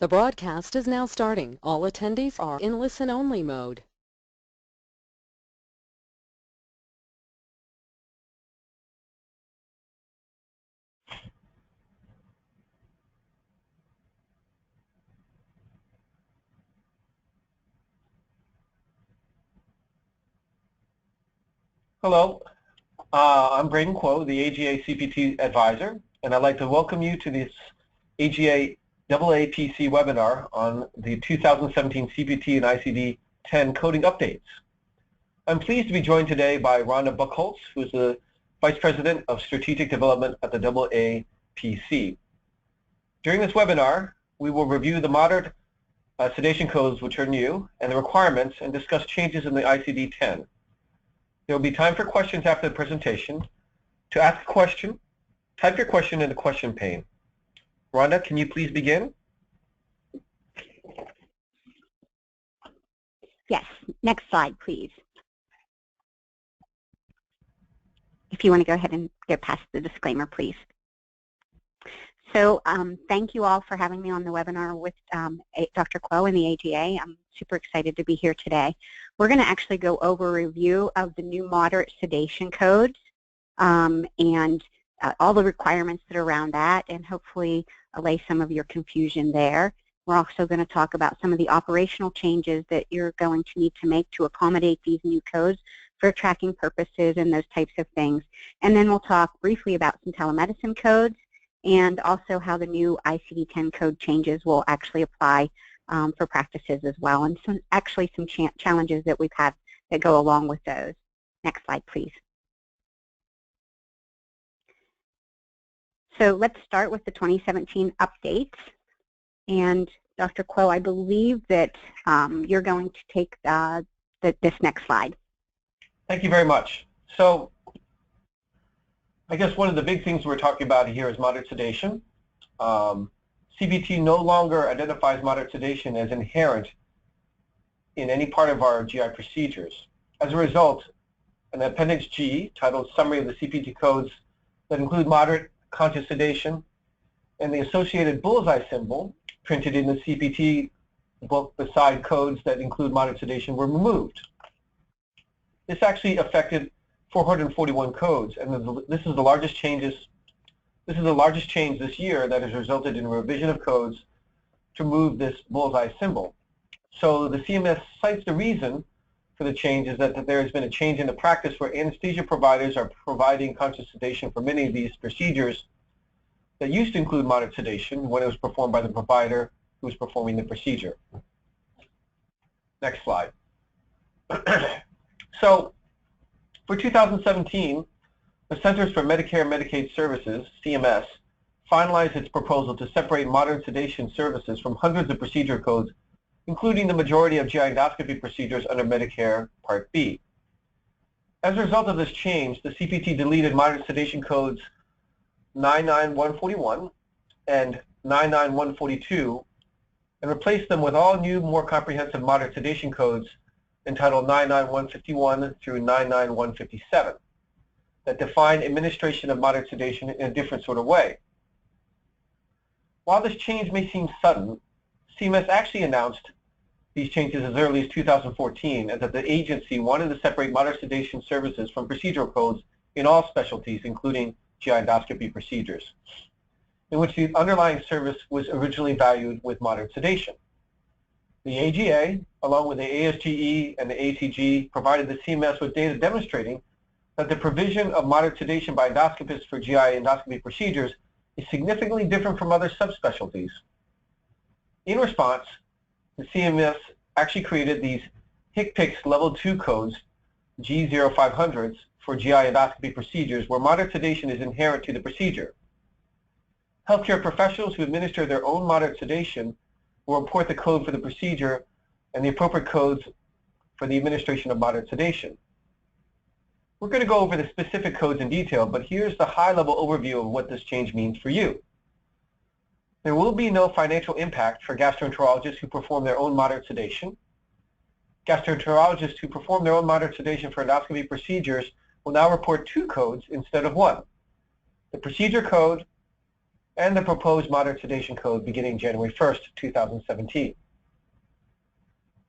The broadcast is now starting. All attendees are in listen-only mode. Hello, I'm Braden Kuo, the AGA CPT advisor, and I'd like to welcome you to this AGA AAPC webinar on the 2017 CPT and ICD-10 coding updates. I'm pleased to be joined today by Rhonda Buchholz, who is the Vice President of Strategic Development at the AAPC. During this webinar, we will review the moderate sedation codes, which are new, and the requirements, and discuss changes in the ICD-10. There will be time for questions after the presentation. To ask a question, type your question in the question pane. Rhonda, can you please begin? Yes, next slide, please. If you want to go ahead and get past the disclaimer, please. So thank you all for having me on the webinar with Dr. Kuo and the AGA. I'm super excited to be here today. We're going to actually go over a review of the new moderate sedation codes and all the requirements that are around that, and hopefully allay some of your confusion there. We're also going to talk about some of the operational changes that you're going to need to make to accommodate these new codes for tracking purposes and those types of things. And then we'll talk briefly about some telemedicine codes and also how the new ICD-10 code changes will actually apply for practices as well, and some challenges that we've had that go along with those. Next slide, please. So let's start with the 2017 updates. And Dr. Kuo, I believe that you're going to take this next slide. Thank you very much. So I guess one of the big things we're talking about here is moderate sedation. CPT no longer identifies moderate sedation as inherent in any part of our GI procedures. As a result, an Appendix G titled Summary of the CPT Codes that include moderate conscious sedation and the associated bullseye symbol printed in the CPT book beside codes that include moderate sedation were removed. This actually affected 441 codes, and this is the largest change this year that has resulted in a revision of codes to remove this bullseye symbol. So the CMS cites the reason for the change is that there has been a change in the practice where anesthesia providers are providing conscious sedation for many of these procedures that used to include moderate sedation when it was performed by the provider who was performing the procedure. Next slide. So for 2017, the Centers for Medicare and Medicaid Services, CMS, finalized its proposal to separate moderate sedation services from hundreds of procedure codes, including the majority of GI endoscopy procedures under Medicare Part B. As a result of this change, the CPT deleted moderate sedation codes 99141 and 99142 and replaced them with all new, more comprehensive moderate sedation codes entitled 99151 through 99157 that define administration of moderate sedation in a different sort of way. While this change may seem sudden, CMS actually announced these changes as early as 2014 and that the agency wanted to separate moderate sedation services from procedural codes in all specialties, including GI endoscopy procedures, in which the underlying service was originally valued with moderate sedation. The AGA, along with the ASGE and the ATG, provided the CMS with data demonstrating that the provision of moderate sedation by endoscopists for GI endoscopy procedures is significantly different from other subspecialties. In response, the CMS actually created these HCPCS Level 2 codes, G0500s, for GI endoscopy procedures where moderate sedation is inherent to the procedure. Healthcare professionals who administer their own moderate sedation will report the code for the procedure and the appropriate codes for the administration of moderate sedation. We're going to go over the specific codes in detail, but here's the high-level overview of what this change means for you. There will be no financial impact for gastroenterologists who perform their own moderate sedation. Gastroenterologists who perform their own moderate sedation for endoscopy procedures will now report 2 codes instead of 1. The procedure code and the proposed moderate sedation code beginning January 1st, 2017.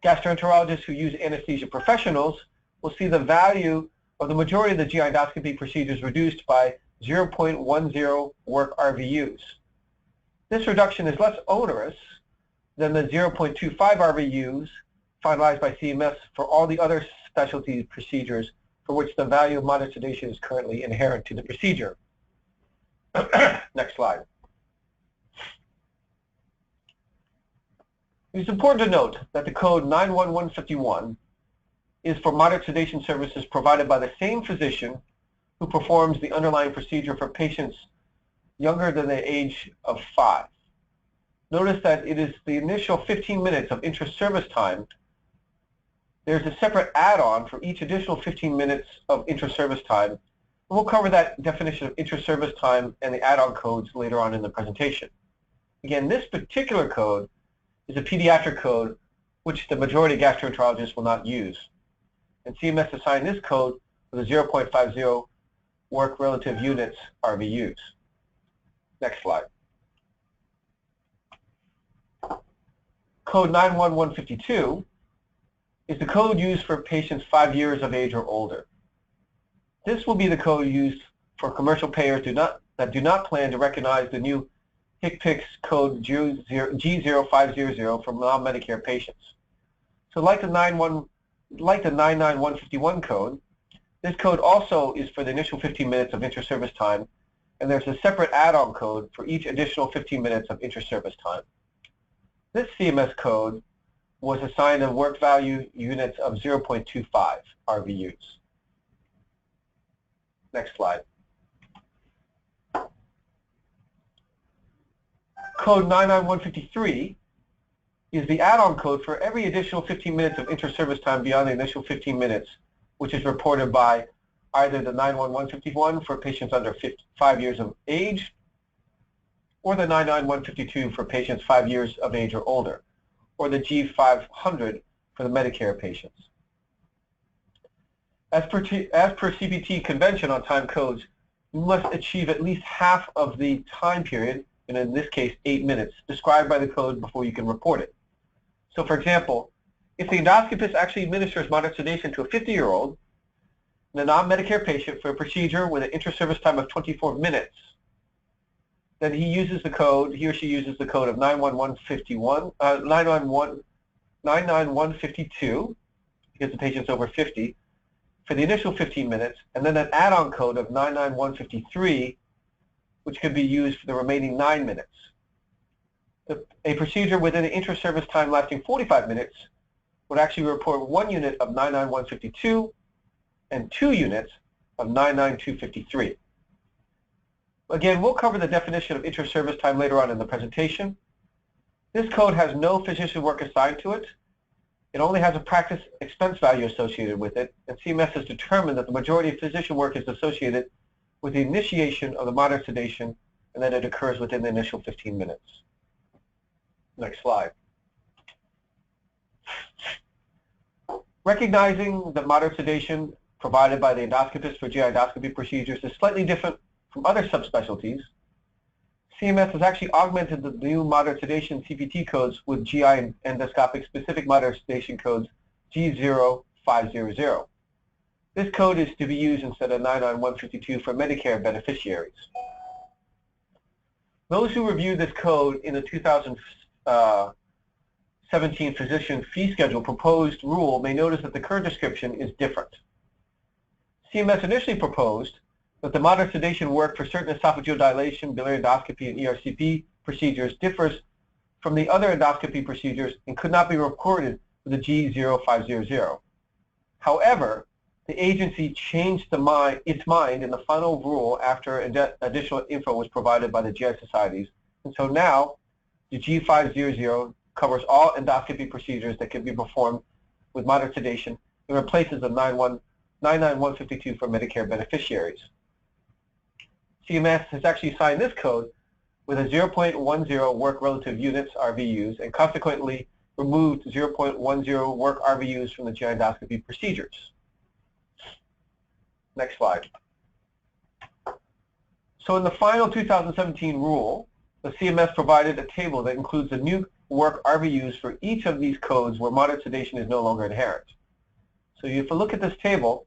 Gastroenterologists who use anesthesia professionals will see the value of the majority of the GI endoscopy procedures reduced by 0.10 work RVUs. This reduction is less onerous than the 0.25 RVUs finalized by CMS for all the other specialty procedures for which the value of moderate sedation is currently inherent to the procedure. Next slide. It's important to note that the code 91151 is for moderate sedation services provided by the same physician who performs the underlying procedure for patients younger than the age of 5. Notice that it is the initial 15 minutes of intra-service time. There's a separate add-on for each additional 15 minutes of intra-service time. And we'll cover that definition of intra-service time and the add-on codes later on in the presentation. Again, this particular code is a pediatric code which the majority of gastroenterologists will not use. And CMS assigned this code with a 0.50 work relative units RVUs. Next slide. Code 91152 is the code used for patients 5 years of age or older. This will be the code used for commercial payers that do not plan to recognize the new HCPCS code G0500 for non-Medicare patients. So like the 99151 code, this code also is for the initial 15 minutes of intra-service time, and there's a separate add-on code for each additional 15 minutes of intra-service time. This CMS code was assigned a work value units of 0.25 RVUs. Next slide. Code 99153 is the add-on code for every additional 15 minutes of intra-service time beyond the initial 15 minutes, which is reported by either the 91151 for patients under 5 years of age or the 99152 for patients 5 years of age or older, or the G500 for the Medicare patients. As per CPT convention on time codes, you must achieve at least half of the time period, and in this case 8 minutes, described by the code before you can report it. So for example, if the endoscopist actually administers moderate sedation to a 50-year-old and a non-Medicare patient for a procedure with an intra-service time of 24 minutes, then he or she uses the code of 99152, because the patient's over 50, for the initial 15 minutes, and then an add-on code of 99153, which could be used for the remaining 9 minutes. A procedure within an intra-service time lasting 45 minutes would actually report 1 unit of 99152 and 2 units of 99253. Again, we'll cover the definition of intra-service time later on in the presentation. This code has no physician work assigned to it. It only has a practice expense value associated with it, and CMS has determined that the majority of physician work is associated with the initiation of the moderate sedation, and that it occurs within the initial 15 minutes. Next slide. Recognizing that moderate sedation provided by the endoscopist for GI endoscopy procedures is slightly different from other subspecialties, CMS has actually augmented the new moderate sedation CPT codes with GI endoscopic specific moderate sedation codes G0500. This code is to be used instead of 99152 for Medicare beneficiaries. Those who reviewed this code in the 2017 physician fee schedule proposed rule may notice that the current description is different. CMS initially proposed that the moderate sedation work for certain esophageal dilation, biliary endoscopy, and ERCP procedures differs from the other endoscopy procedures and could not be recorded with the G0500. However, the agency changed its mind in the final rule after additional info was provided by the GI societies, and so now the G500 covers all endoscopy procedures that can be performed with moderate sedation and replaces the 99152 for Medicare beneficiaries. CMS has actually assigned this code with a 0.10 work relative units RVUs and consequently removed 0.10 work RVUs from the GI endoscopy procedures. Next slide. So in the final 2017 rule, the CMS provided a table that includes the new work RVUs for each of these codes where moderate sedation is no longer inherent. So if you look at this table,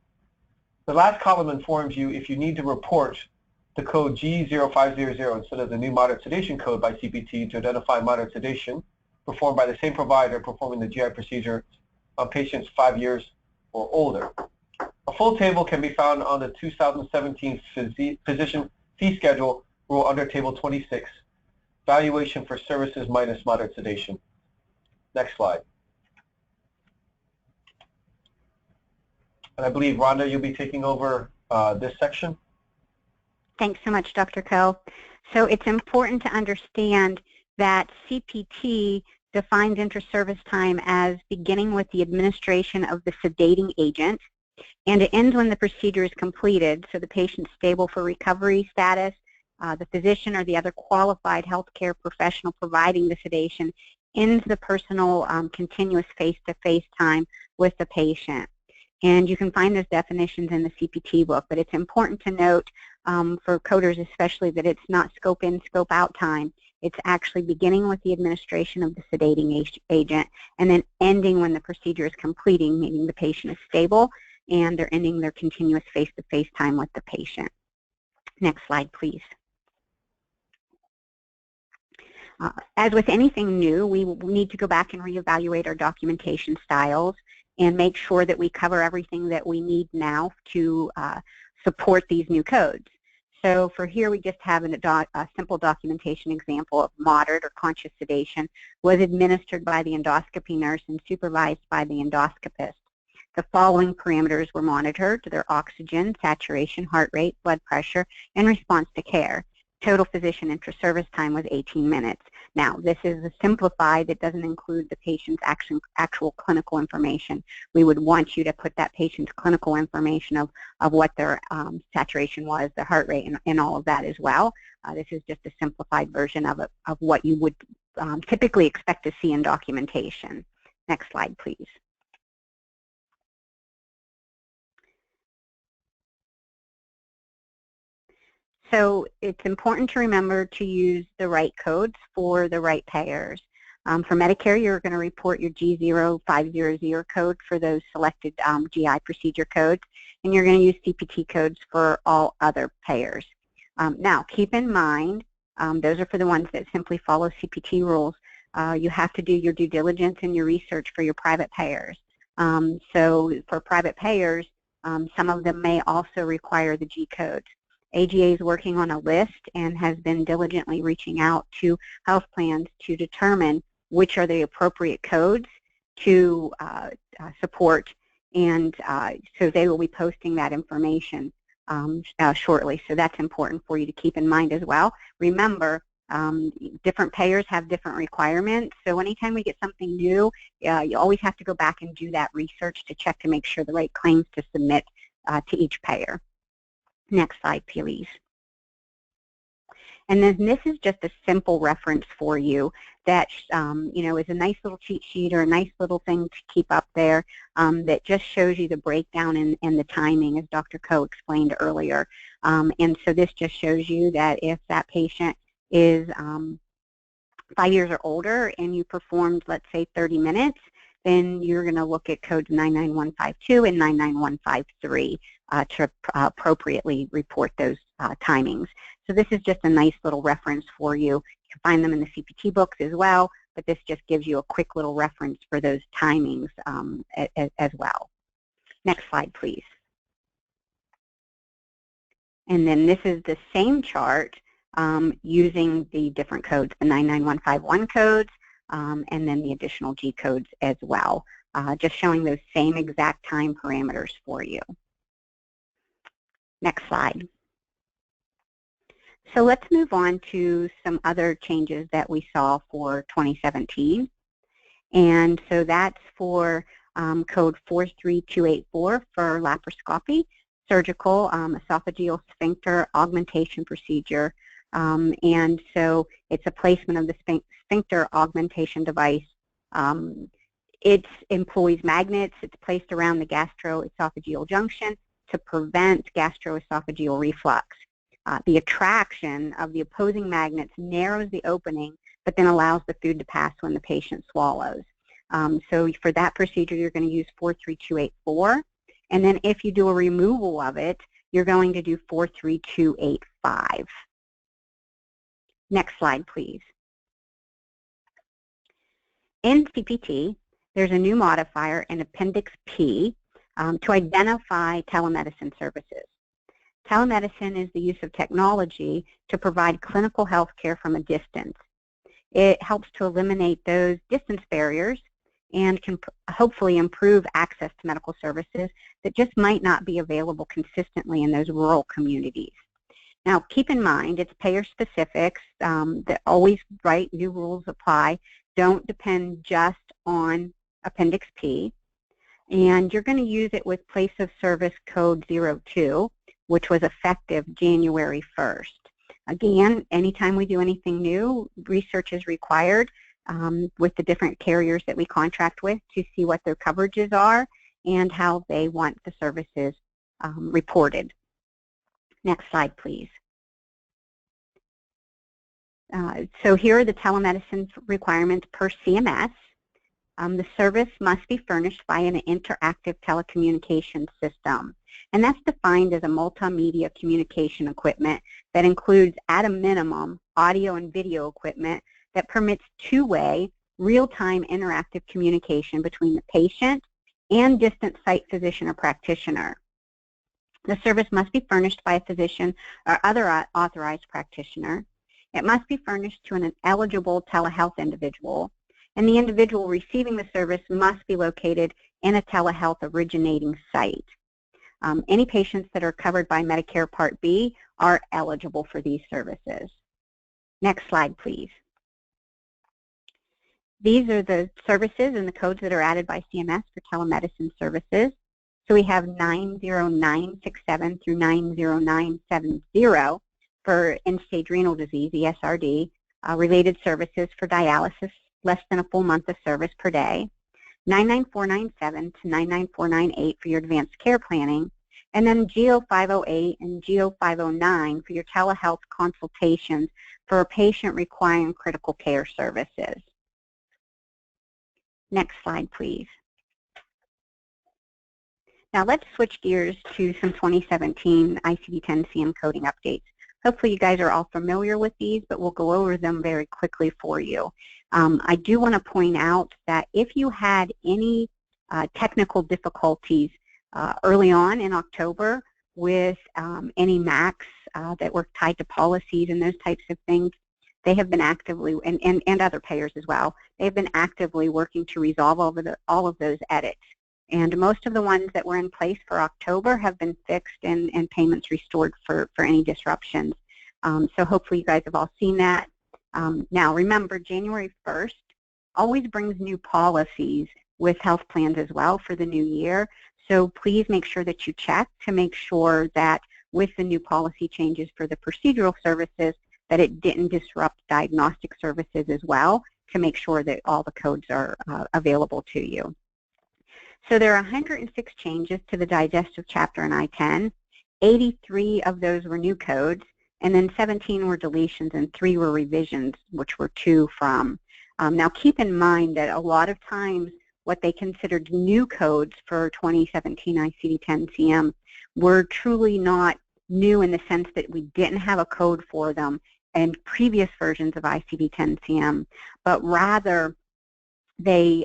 the last column informs you if you need to report the code G0500 instead of the new moderate sedation code by CPT to identify moderate sedation performed by the same provider performing the GI procedure on patients 5 years or older. A full table can be found on the 2017 Physician Fee Schedule rule under Table 26, Valuation for Services minus Moderate Sedation. Next slide. And I believe, Rhonda, you'll be taking over this section. Thanks so much, Dr. Coe. So it's important to understand that CPT defines inter-service time as beginning with the administration of the sedating agent, and it ends when the procedure is completed, so the patient's stable for recovery status, the physician or the other qualified healthcare professional providing the sedation ends the personal continuous face-to-face time with the patient. And you can find those definitions in the CPT book, but it's important to note for coders especially that it's not scope in, scope out time. It's actually beginning with the administration of the sedating agent and then ending when the procedure is completing, meaning the patient is stable and they're ending their continuous face-to-face time with the patient. Next slide, please. As with anything new, we need to go back and reevaluate our documentation styles and make sure that we cover everything that we need now to support these new codes. So for here, we just have a simple documentation example of moderate or conscious sedation was administered by the endoscopy nurse and supervised by the endoscopist. The following parameters were monitored: their oxygen, saturation, heart rate, blood pressure, in response to care. Total physician intra-service time was 18 minutes. Now, this is a simplified that doesn't include the patient's actual clinical information. We would want you to put that patient's clinical information of what their saturation was, their heart rate, and all of that as well. This is just a simplified version of what you would typically expect to see in documentation. Next slide, please. So it's important to remember to use the right codes for the right payers. For Medicare, you're going to report your G0500 code for those selected GI procedure codes, and you're going to use CPT codes for all other payers. Now, keep in mind, those are for the ones that simply follow CPT rules. You have to do your due diligence and your research for your private payers. So for private payers, some of them may also require the G codes. AGA is working on a list and has been diligently reaching out to health plans to determine which are the appropriate codes to support, and so they will be posting that information shortly. So that's important for you to keep in mind as well. Remember, different payers have different requirements, so anytime we get something new, you always have to go back and do that research to check to make sure the right claims to submit to each payer. Next slide, please. And then this is just a simple reference for you that you know, is a nice little cheat sheet or a nice little thing to keep up there that just shows you the breakdown and the timing, as Dr. Coe explained earlier. And so this just shows you that if that patient is 5 years or older and you performed, let's say, 30 minutes, then you're going to look at codes 99152 and 99153 to appropriately report those timings. So this is just a nice little reference for you. You can find them in the CPT books as well, but this just gives you a quick little reference for those timings as well. Next slide, please. And then this is the same chart using the different codes, the 99151 codes, and then the additional G codes as well, just showing those same exact time parameters for you. Next slide. So let's move on to some other changes that we saw for 2017. And so that's for code 43284 for laparoscopy, surgical esophageal sphincter augmentation procedure. And so it's a placement of the sphincter augmentation device. It employs magnets. It's placed around the gastroesophageal junction to prevent gastroesophageal reflux. The attraction of the opposing magnets narrows the opening, but then allows the food to pass when the patient swallows. So for that procedure, you're going to use 43284. And then if you do a removal of it, you're going to do 43285. Next slide, please. In CPT, there's a new modifier in Appendix P to identify telemedicine services. Telemedicine is the use of technology to provide clinical health care from a distance. It helps to eliminate those distance barriers and can hopefully improve access to medical services that just might not be available consistently in those rural communities. Now, keep in mind, it's payer specifics that always, right, new rules apply, don't depend just on Appendix P, and you're going to use it with place of service code 02, which was effective January 1st. Again, anytime we do anything new, research is required with the different carriers that we contract with to see what their coverages are and how they want the services reported. Next slide, please. So here are the telemedicine requirements per CMS. The service must be furnished by an interactive telecommunications system, and that's defined as a multimedia communication equipment that includes, at a minimum, audio and video equipment that permits two-way, real-time interactive communication between the patient and distant site physician or practitioner. The service must be furnished by a physician or other authorized practitioner. It must be furnished to an eligible telehealth individual, and the individual receiving the service must be located in a telehealth originating site. Any patients that are covered by Medicare Part B are eligible for these services. Next slide, please. These are the services and the codes that are added by CMS for telemedicine services. So we have 90967 through 90970 for end-stage renal disease, ESRD, related services for dialysis, less than a full month of service per day, 99497 to 99498 for your advanced care planning, and then GO508 and GO509 for your telehealth consultations for a patient requiring critical care services. Next slide, please. Now let's switch gears to some 2017 ICD-10 CM coding updates. Hopefully you guys are all familiar with these, but we'll go over them very quickly for you. I do want to point out that if you had any technical difficulties early on in October with any MACs that were tied to policies and those types of things, they have been actively, and other payers as well, they've been actively working to resolve all of those edits. And most of the ones that were in place for October have been fixed and payments restored for any disruptions. So hopefully you guys have all seen that. Now remember, January 1st always brings new policies with health plans as well for the new year. So please make sure that you check to make sure that with the new policy changes for the procedural services that it didn't disrupt diagnostic services as well, to make sure that all the codes are available to you. So there are 106 changes to the digestive chapter in I-10. 83 of those were new codes, and then 17 were deletions and 3 were revisions, which were 2 from. Now keep in mind that a lot of times what they considered new codes for 2017 ICD-10 CM were truly not new in the sense that we didn't have a code for them in previous versions of ICD-10 CM, but rather they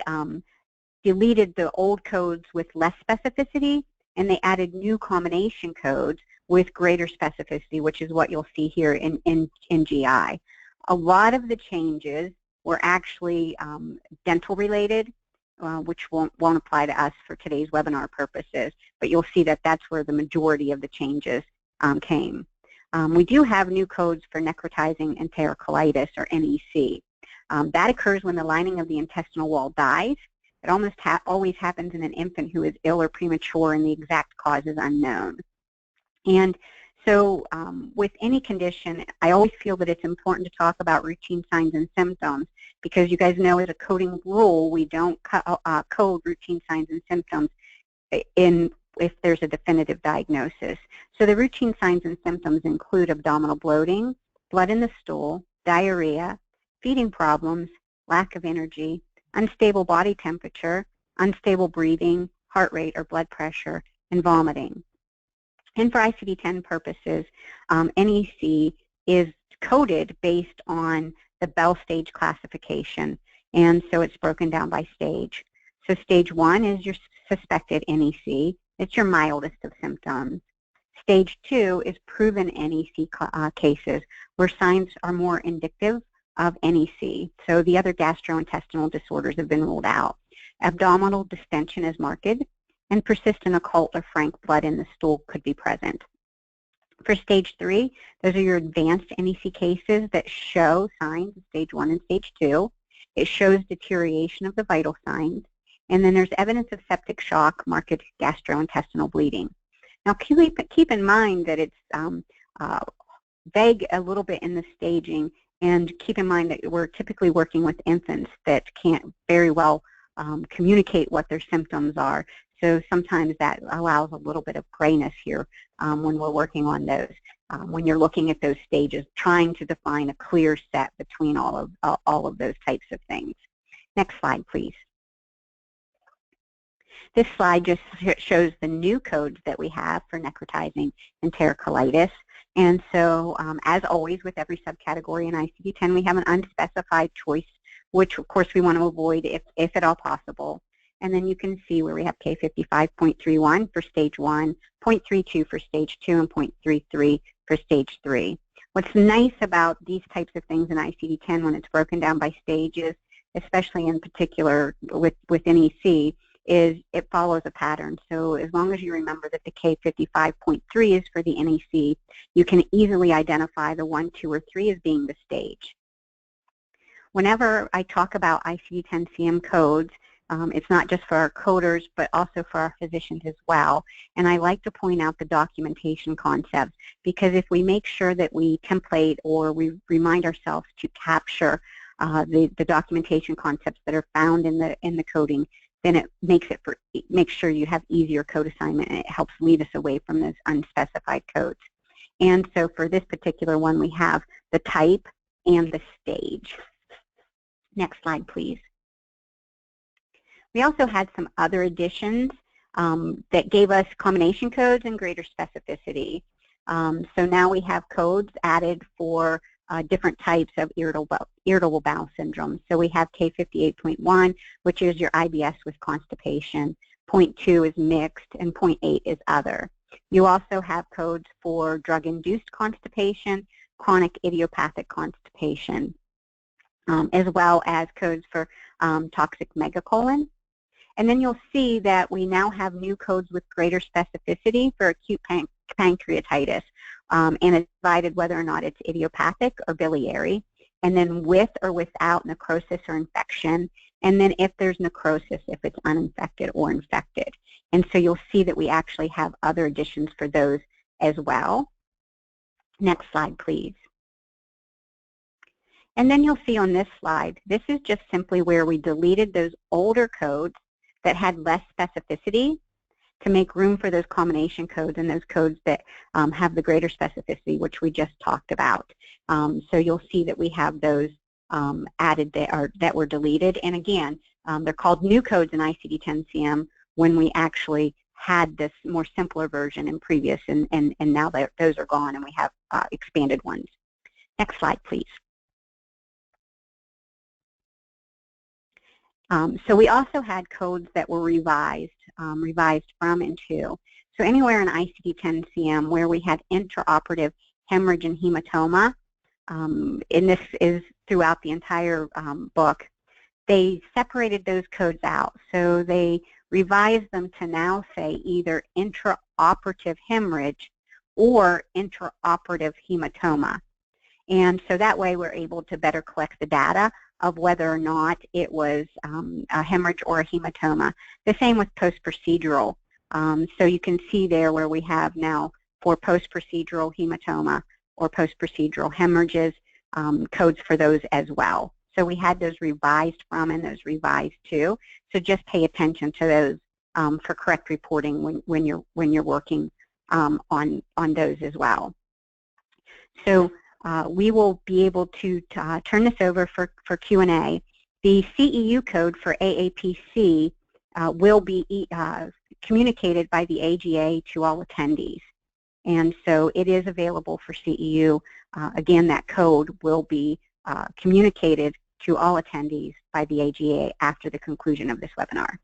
deleted the old codes with less specificity, and they added new combination codes with greater specificity, which is what you'll see here in GI. A lot of the changes were actually dental related, which won't apply to us for today's webinar purposes, but you'll see that that's where the majority of the changes came. We do have new codes for necrotizing enterocolitis, or NEC. That occurs when the lining of the intestinal wall dies. It almost always happens in an infant who is ill or premature, and the exact cause is unknown. And so with any condition, I always feel that it's important to talk about routine signs and symptoms, because you guys know as a coding rule, we don't code routine signs and symptoms in if there's a definitive diagnosis. So the routine signs and symptoms include abdominal bloating, blood in the stool, diarrhea, feeding problems, lack of energy, unstable body temperature, unstable breathing, heart rate or blood pressure, and vomiting. And for ICD-10 purposes, NEC is coded based on the Bell stage classification, and so it's broken down by stage. So stage 1 is your suspected NEC. It's your mildest of symptoms. Stage 2 is proven NEC cases, where signs are more indicative of NEC. So the other gastrointestinal disorders have been ruled out. Abdominal distension is marked, and persistent occult or frank blood in the stool could be present. For stage 3, those are your advanced NEC cases that show signs of stage 1 and stage 2. It shows deterioration of the vital signs. And then there's evidence of septic shock, marked gastrointestinal bleeding. Now keep in mind that it's vague a little bit in the staging, and keep in mind that we're typically working with infants that can't very well communicate what their symptoms are. So sometimes that allows a little bit of grayness here when we're working on those. When you're looking at those stages, trying to define a clear set between all of those types of things. Next slide, please. This slide just shows the new codes that we have for necrotizing enterocolitis. And so, as always, with every subcategory in ICD-10, we have an unspecified choice, which, of course, we want to avoid if at all possible. And then you can see where we have K55.31 for stage 1, 0.32 for stage 2, and 0.33 for stage 3. What's nice about these types of things in ICD-10 when it's broken down by stages, especially in particular with NEC, is it follows a pattern. So as long as you remember that the K55.3 is for the NEC, you can easily identify the 1, 2, or 3 as being the stage. Whenever I talk about ICD-10 CM codes, it's not just for our coders, but also for our physicians as well. And I like to point out the documentation concept, because if we make sure that we template or we remind ourselves to capture the documentation concepts that are found in the coding, then it makes sure you have easier code assignment, and it helps lead us away from those unspecified codes. And so for this particular one, we have the type and the stage. Next slide, please. We also had some other additions that gave us combination codes and greater specificity. So now we have codes added for different types of irritable bowel syndrome. So we have K58.1, which is your IBS with constipation. 0.2 is mixed, and 0.8 is other. You also have codes for drug-induced constipation, chronic idiopathic constipation, as well as codes for toxic megacolon. And then you'll see that we now have new codes with greater specificity for acute pancreatitis, and it's divided whether or not it's idiopathic or biliary, and then with or without necrosis or infection, and then if there's necrosis, if it's uninfected or infected. And so you'll see that we actually have other additions for those as well. Next slide, please. And then you'll see on this slide, this is just simply where we deleted those older codes that had less specificity to make room for those combination codes and those codes that have the greater specificity, which we just talked about. So you'll see that we have those added that were deleted. And again, they're called new codes in ICD-10 CM when we actually had this more simpler version in previous, and now those are gone and we have expanded ones. Next slide, please. So we also had codes that were revised from and to. So anywhere in ICD-10 CM where we had intraoperative hemorrhage and hematoma, and this is throughout the entire book, they separated those codes out. So they revised them to now say either intraoperative hemorrhage or intraoperative hematoma. And so that way we're able to better collect the data of whether or not it was a hemorrhage or a hematoma. The same with post-procedural. So you can see there where we have now for post-procedural hematoma or post-procedural hemorrhages, codes for those as well. So we had those revised from and those revised to. So just pay attention to those for correct reporting when you're working on those as well. So we will be able to turn this over for Q&A. The CEU code for AAPC will be communicated by the AGA to all attendees. And so it is available for CEU. Again, that code will be communicated to all attendees by the AGA after the conclusion of this webinar.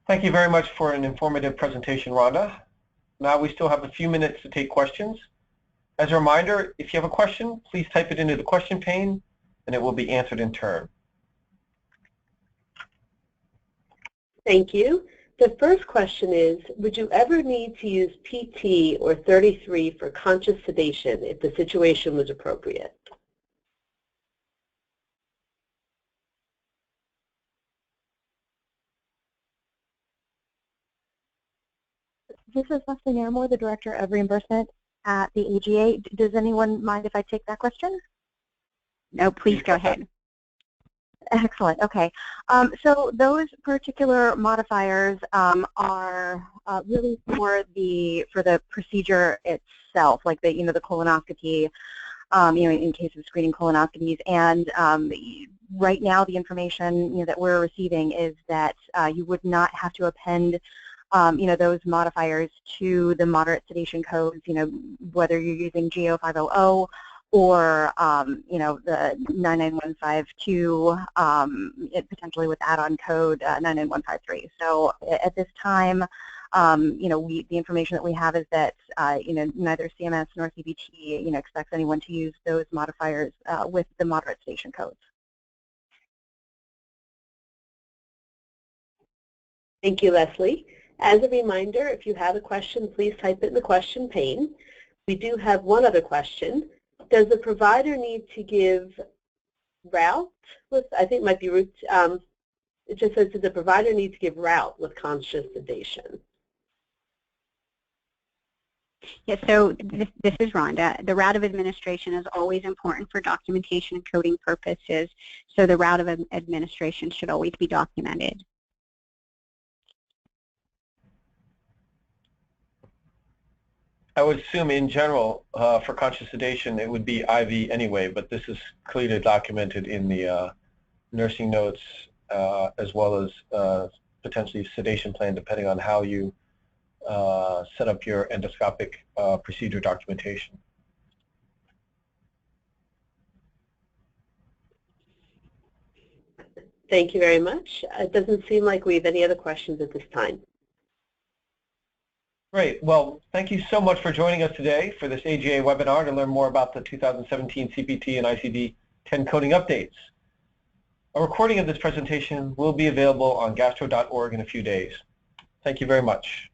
Thank you very much for an informative presentation, Rhonda. Now we still have a few minutes to take questions. As a reminder, if you have a question, please type it into the question pane and it will be answered in turn. Thank you. The first question is, would you ever need to use PT or 33 for conscious sedation if the situation was appropriate? This is Leslie Naramore, the Director of Reimbursement at the AGA. Does anyone mind if I take that question? No, please go ahead. Excellent. Okay. So those particular modifiers are really for the procedure itself, like the the colonoscopy, in case of screening colonoscopies. And right now, the information that we're receiving is that you would not have to append those modifiers to the moderate sedation codes, whether you're using GO500 or, the 99152, potentially with add-on code 99153. So at this time, the information that we have is that, neither CMS nor CPT, expects anyone to use those modifiers with the moderate sedation codes. Thank you, Leslie. As a reminder, if you have a question, please type it in the question pane. We do have one other question. Does the provider need to give route with, I think it might be route, it just says, does the provider need to give route with conscious sedation? Yes, so this is Rhonda. The route of administration is always important for documentation and coding purposes, so the route of administration should always be documented. I would assume in general for conscious sedation it would be IV anyway, but this is clearly documented in the nursing notes as well as potentially sedation plan depending on how you set up your endoscopic procedure documentation. Thank you very much. It doesn't seem like we have any other questions at this time. Great. Well, thank you so much for joining us today for this AGA webinar to learn more about the 2017 CPT and ICD-10 coding updates. A recording of this presentation will be available on gastro.org in a few days. Thank you very much.